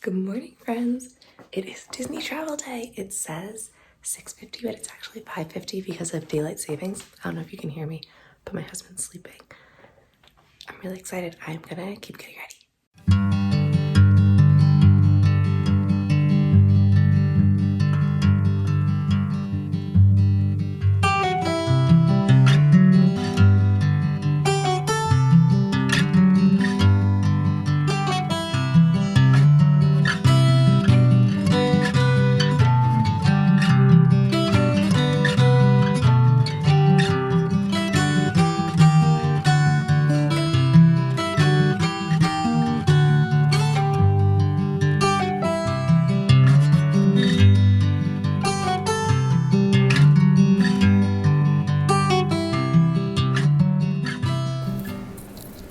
Good morning, friends. It is Disney travel day. It says 6:50, but it's actually 5:50 because of daylight savings. I don't know if you can hear me, but my husband's sleeping. I'm really excited. I'm gonna keep getting ready.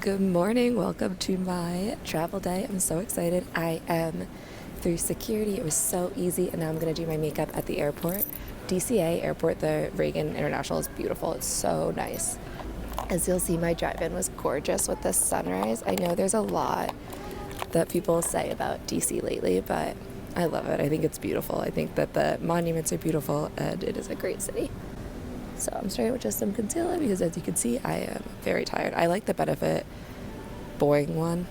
Good morning. Welcome to my travel day. I'm so excited. I am through security. It was so easy, and now I'm going to do my makeup at the airport. DCA airport, the Reagan International, is beautiful. It's so nice. As you'll see, my drive-in was gorgeous with the sunrise. I know there's a lot that people say about DC lately, but I love it. I think it's beautiful. I think that the monuments are beautiful, and it is a great city. So I'm starting with just some concealer because, as you can see, I am very tired. I like the Benefit boring one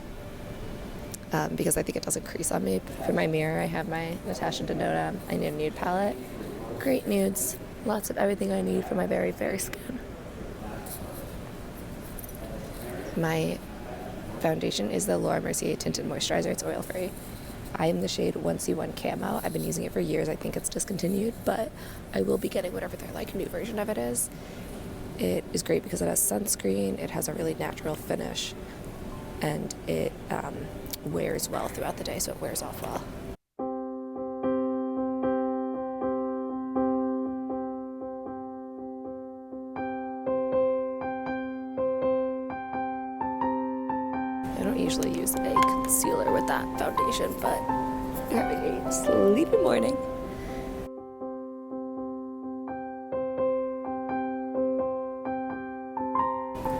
because I think it doesn't crease on me. For my mirror, I have my Natasha Denona. I need a nude palette. Great nudes. Lots of everything I need for my very fair skin. My foundation is the Laura Mercier Tinted Moisturizer. It's oil-free. I am the shade 1C1 Camo. I've been using it for years. I think it's discontinued, but I will be getting whatever their new version of it is. It is great because it has sunscreen, it has a really natural finish, and it wears well throughout the day, so it wears off well. I don't usually use a concealer with that foundation, but I'm having a sleepy morning.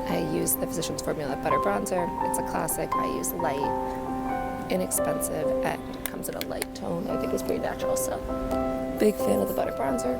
I use the Physicians Formula Butter Bronzer. It's a classic. I use light, inexpensive, and it comes in a light tone. I think it's pretty natural, so big fan of the Butter Bronzer.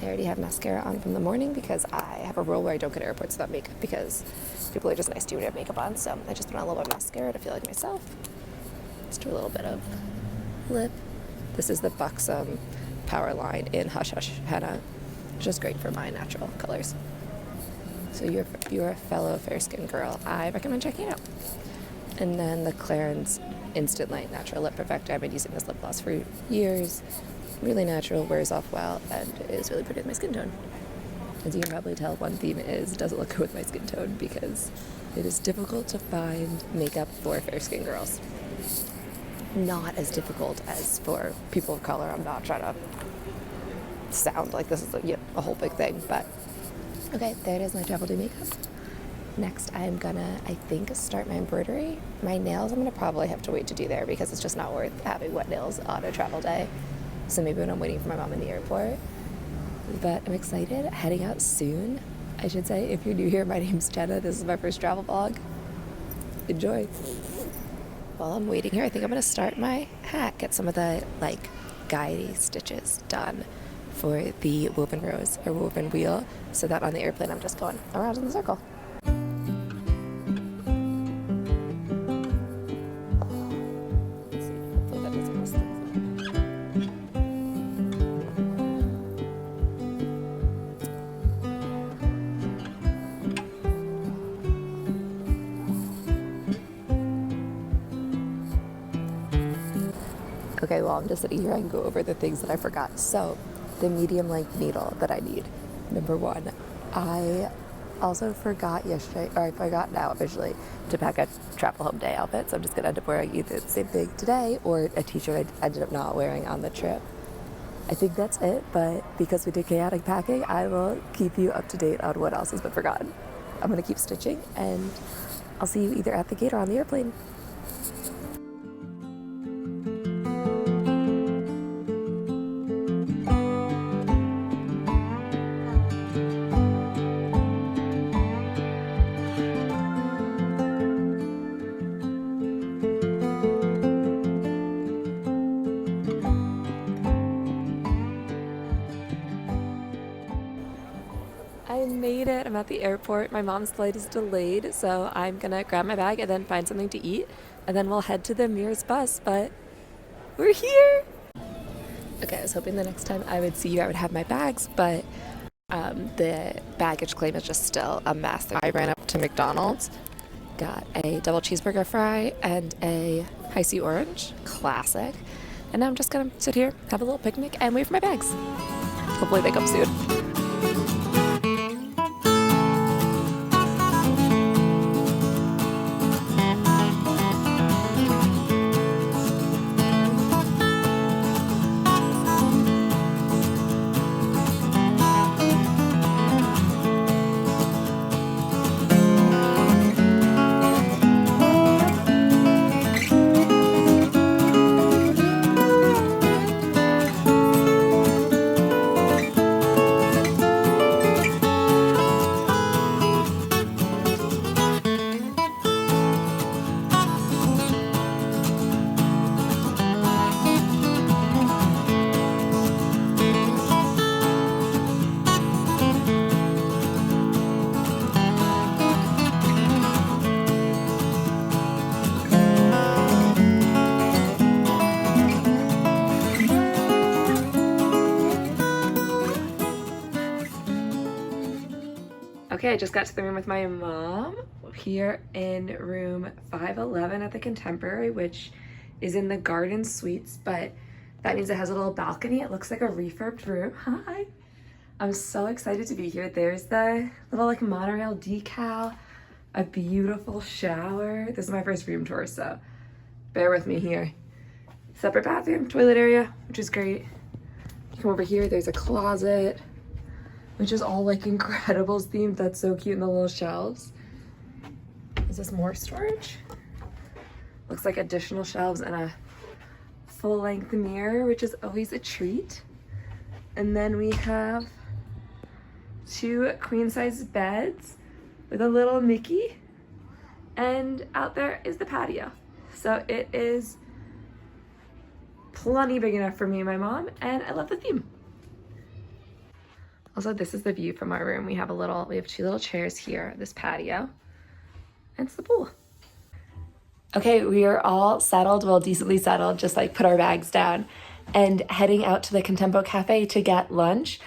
I already have mascara on from the morning because I have a rule where I don't go to airports without makeup because people are just nice to you when you have makeup on. So I just put on a little bit of mascara to feel like myself. Let's do a little bit of lip. This is the Buxom Power Line in Hush Hush Henna, which is great for my natural colors. So you're a fellow fair-skinned girl. I recommend checking it out. And then the Clarins Instant Light Natural Lip Perfector. I've been using this lip gloss for years. Really natural, wears off well, and is really pretty with my skin tone. As you can probably tell, one theme is, does it look good with my skin tone? Because it is difficult to find makeup for fair-skinned girls. Not as difficult as for people of color. I'm not trying to sound like this is a whole big thing, but okay, there it is, my travel day makeup. Next, I'm gonna, I think, start my embroidery. My nails, I'm gonna probably have to wait to do there because it's just not worth having wet nails on a travel day. So maybe when I'm waiting for my mom in the airport. But I'm excited, heading out soon. I should say, if you're new here, my name's Jenna. This is my first travel vlog. Enjoy. While I'm waiting here, I think I'm gonna start my hat, get some of the guidey stitches done for the woven rose or woven wheel, so that on the airplane I'm just going around in the circle. Okay, well, I'm just sitting here. I can go over the things that I forgot. So, the medium length needle that I need. Number one, I also forgot yesterday, or I forgot now officially, to pack a travel home day outfit. So I'm just going to end up wearing either the same thing today or a t-shirt I ended up not wearing on the trip. I think that's it, but because we did chaotic packing, I will keep you up to date on what else has been forgotten. I'm going to keep stitching, and I'll see you either at the gate or on the airplane. at the airport. My mom's flight is delayed, so I'm gonna grab my bag and then find something to eat, and then we'll head to the nearest bus, but we're here! Okay, I was hoping the next time I would see you I would have my bags, but the baggage claim is just still a mess. I ran up to McDonald's, got a double cheeseburger fry and a high C orange, classic, and now I'm just gonna sit here, have a little picnic, and wait for my bags. Hopefully they come soon. Okay, I just got to the room with my mom here in room 511 at the Contemporary, which is in the garden suites, but that means it has a little balcony. It looks like a refurbed room. Hi. I'm so excited to be here. There's the little like monorail decal, a beautiful shower. This is my first room tour, so bear with me here. Separate bathroom, toilet area, which is great. You come over here, there's a closet, which is all like Incredibles themed. That's so cute in the little shelves. Is this more storage? Looks like additional shelves and a full-length mirror, which is always a treat. And then we have 2 queen-size beds with a little Mickey. And out there is the patio. So it is plenty big enough for me and my mom, and I love the theme. Also, this is the view from our room. We have 2 little chairs here, this patio, and it's the pool. Okay, we are all settled, well, decently settled, just like put our bags down and heading out to the Contempo Cafe to get lunch.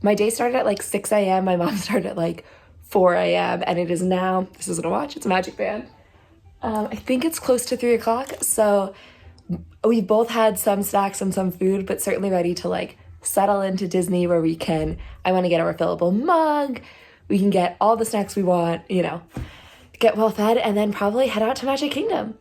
My day started at like 6 a.m. My mom started at like 4 a.m. and it is now, this isn't a watch, it's a Magic Band. I think it's close to 3 o'clock, so we both had some snacks and some food, but certainly ready to like settle into Disney where I want to get a refillable mug, we can get all the snacks we want, you know, get well fed, and then probably head out to Magic Kingdom.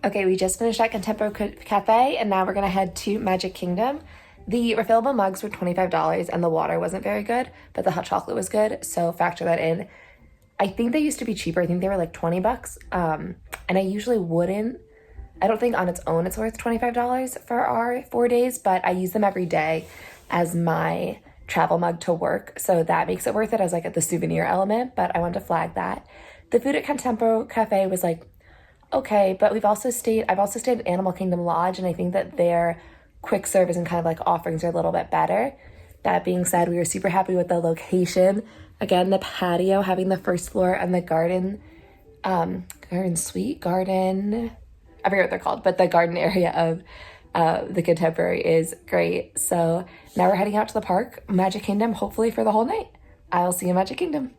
Okay, we just finished at Contempo Cafe, and now we're gonna head to Magic Kingdom. The refillable mugs were $25, and the water wasn't very good, but the hot chocolate was good, so factor that in. I think they used to be cheaper. I think they were like $20, and I usually wouldn't. I don't think on its own it's worth $25 for our 4 days, but I use them every day as my travel mug to work, so that makes it worth it as like the souvenir element, but I wanted to flag that. The food at Contempo Cafe was like, okay, but I've also stayed at Animal Kingdom Lodge, and I think that their quick service and kind of like offerings are a little bit better. That being said, we were super happy with the location. Again, the patio, having the first floor and the garden suite, I forget what they're called, but the garden area of the Contemporary is great. So now we're heading out to the park, Magic Kingdom, hopefully for the whole night. I'll see you in Magic Kingdom.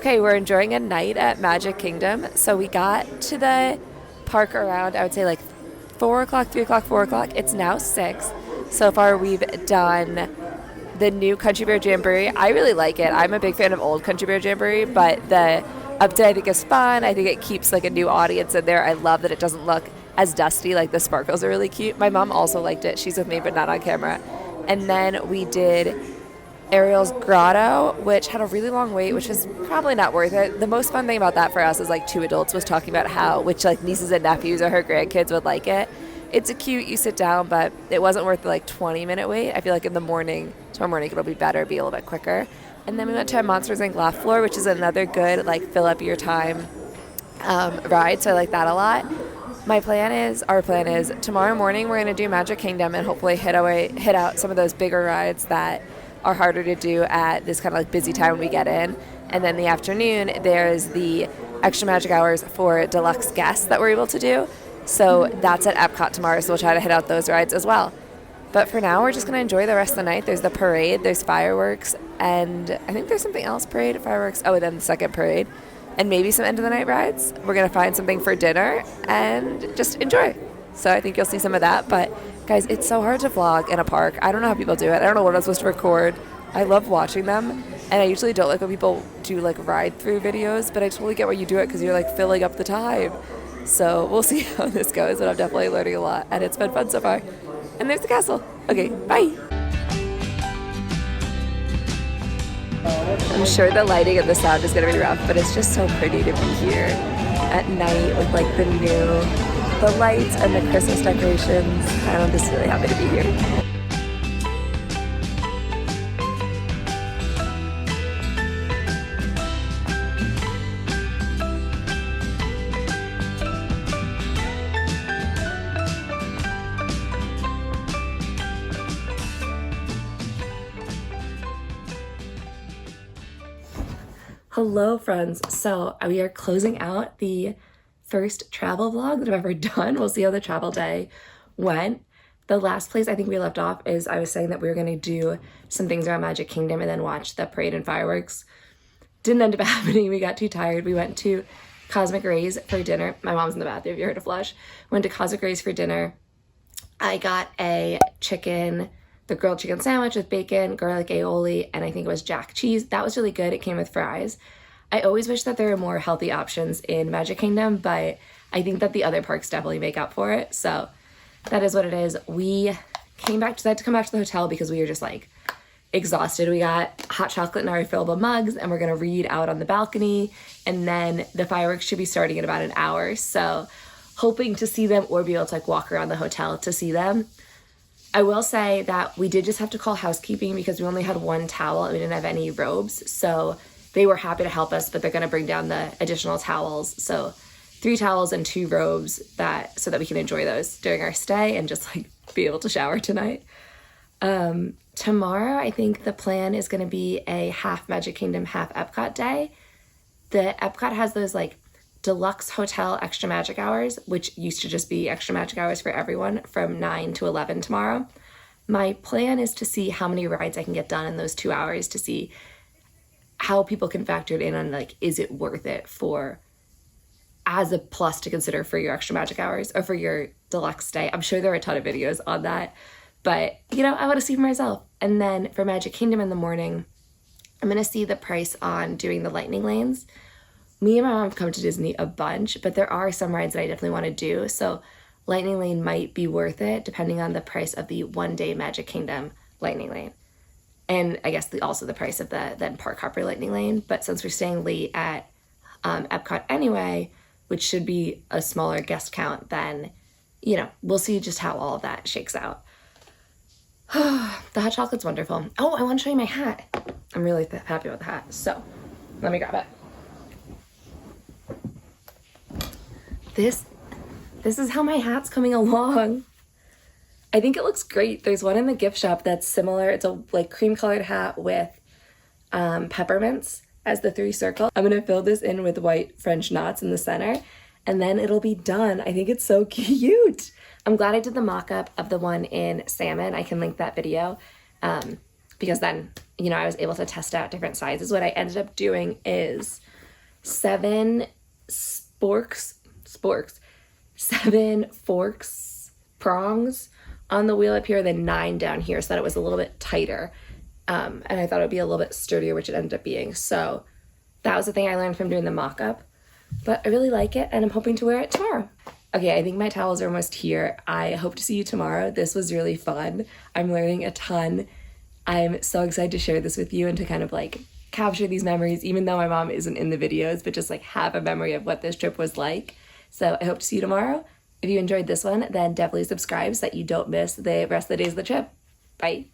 Okay, we're enjoying a night at Magic Kingdom. So we got to the park around, I would say like 4 o'clock, 3 o'clock, 4 o'clock. It's now 6. So far we've done the new Country Bear Jamboree. I really like it. I'm a big fan of old Country Bear Jamboree, but the update I think is fun. I think it keeps like a new audience in there. I love that it doesn't look as dusty. Like the sparkles are really cute. My mom also liked it. She's with me, but not on camera. And then we did Ariel's Grotto, which had a really long wait, which was probably not worth it. The most fun thing about that for us is like 2 adults was talking about how, which like nieces and nephews or her grandkids would like it. It's a cute, you sit down, but it wasn't worth the like 20-minute wait. I feel like in the morning, tomorrow morning it'll be better, be a little bit quicker. And then we went to Monsters Inc. Laugh Floor, which is another good like fill up your time ride, so I like that a lot. Our plan is tomorrow morning we're going to do Magic Kingdom and hopefully hit out some of those bigger rides that are harder to do at this kind of like busy time when we get in. And then the afternoon, there's the extra magic hours for deluxe guests that we're able to do. So that's at Epcot tomorrow, so we'll try to hit out those rides as well. But for now, we're just going to enjoy the rest of the night. There's the parade, there's fireworks, and I think there's something else, fireworks, and then the second parade, and maybe some end-of-the-night rides. We're going to find something for dinner and just enjoy. So I think you'll see some of that. But guys, it's so hard to vlog in a park. I don't know how people do it. I don't know what I'm supposed to record. I love watching them, and I usually don't like when people do like ride-through videos, but I totally get why you do it because you're like filling up the time. So we'll see how this goes, but I'm definitely learning a lot, and it's been fun so far. And there's the castle. Okay, bye. I'm sure the lighting and the sound is going to be rough, but it's just so pretty to be here at night with like the lights and the Christmas decorations. I'm just really happy to be here. Hello friends, so we are closing out the first travel vlog that I've ever done. We'll see how the travel day went. The last place I think we left off is I was saying that we were going to do some things around Magic Kingdom and then watch the parade and fireworks. Didn't end up happening. We got too tired. We went to Cosmic Rays for dinner. My mom's in the bathroom if you heard a flush. Went to Cosmic Rays for dinner. I got the grilled chicken sandwich with bacon, garlic aioli, and I think it was jack cheese. That was really good. It came with fries. I always wish that there were more healthy options in Magic Kingdom, but I think that the other parks definitely make up for it. So that is what it is. We decided to come back to the hotel because we were just like exhausted. We got hot chocolate in our refillable mugs and we're gonna read out on the balcony, and then the fireworks should be starting in about an hour. So hoping to see them or be able to like walk around the hotel to see them. I will say that we did just have to call housekeeping because we only had one towel and we didn't have any robes. So they were happy to help us, but they're going to bring down the additional towels. So 3 towels and 2 robes so that we can enjoy those during our stay and just like be able to shower tonight. Tomorrow, I think the plan is going to be a half Magic Kingdom, half Epcot day. The Epcot has those like deluxe hotel extra magic hours, which used to just be extra magic hours for everyone from 9 to 11 tomorrow. My plan is to see how many rides I can get done in those 2 hours to see how people can factor it in on like, is it worth it as a plus to consider for your extra magic hours or for your deluxe stay. I'm sure there are a ton of videos on that, but I want to see for myself. And then for Magic Kingdom in the morning, I'm going to see the price on doing the lightning lanes. Me and my mom have come to Disney a bunch, but there are some rides that I definitely want to do. So Lightning Lane might be worth it depending on the price of the one-day Magic Kingdom Lightning Lane. And I guess also the price of the then Park Hopper Lightning Lane. But since we're staying late at Epcot anyway, which should be a smaller guest count, then, we'll see just how all of that shakes out. The hot chocolate's wonderful. Oh, I want to show you my hat. I'm really happy with the hat. So let me grab it. This is how my hat's coming along. I think it looks great. There's one in the gift shop that's similar. It's a like cream colored hat with peppermints as the 3 circle. I'm gonna fill this in with white French knots in the center and then it'll be done. I think it's so cute. I'm glad I did the mock-up of the one in salmon. I can link that video because then, I was able to test out different sizes. What I ended up doing is 7 prongs on the wheel up here, then 9 down here, so that it was a little bit tighter. And I thought it would be a little bit sturdier, which it ended up being. So that was the thing I learned from doing the mock-up. But I really like it, and I'm hoping to wear it tomorrow. Okay, I think my towels are almost here. I hope to see you tomorrow. This was really fun. I'm learning a ton. I'm so excited to share this with you and to kind of like capture these memories, even though my mom isn't in the videos, but just like have a memory of what this trip was like. So I hope to see you tomorrow. If you enjoyed this one, then definitely subscribe so that you don't miss the rest of the days of the trip. Bye.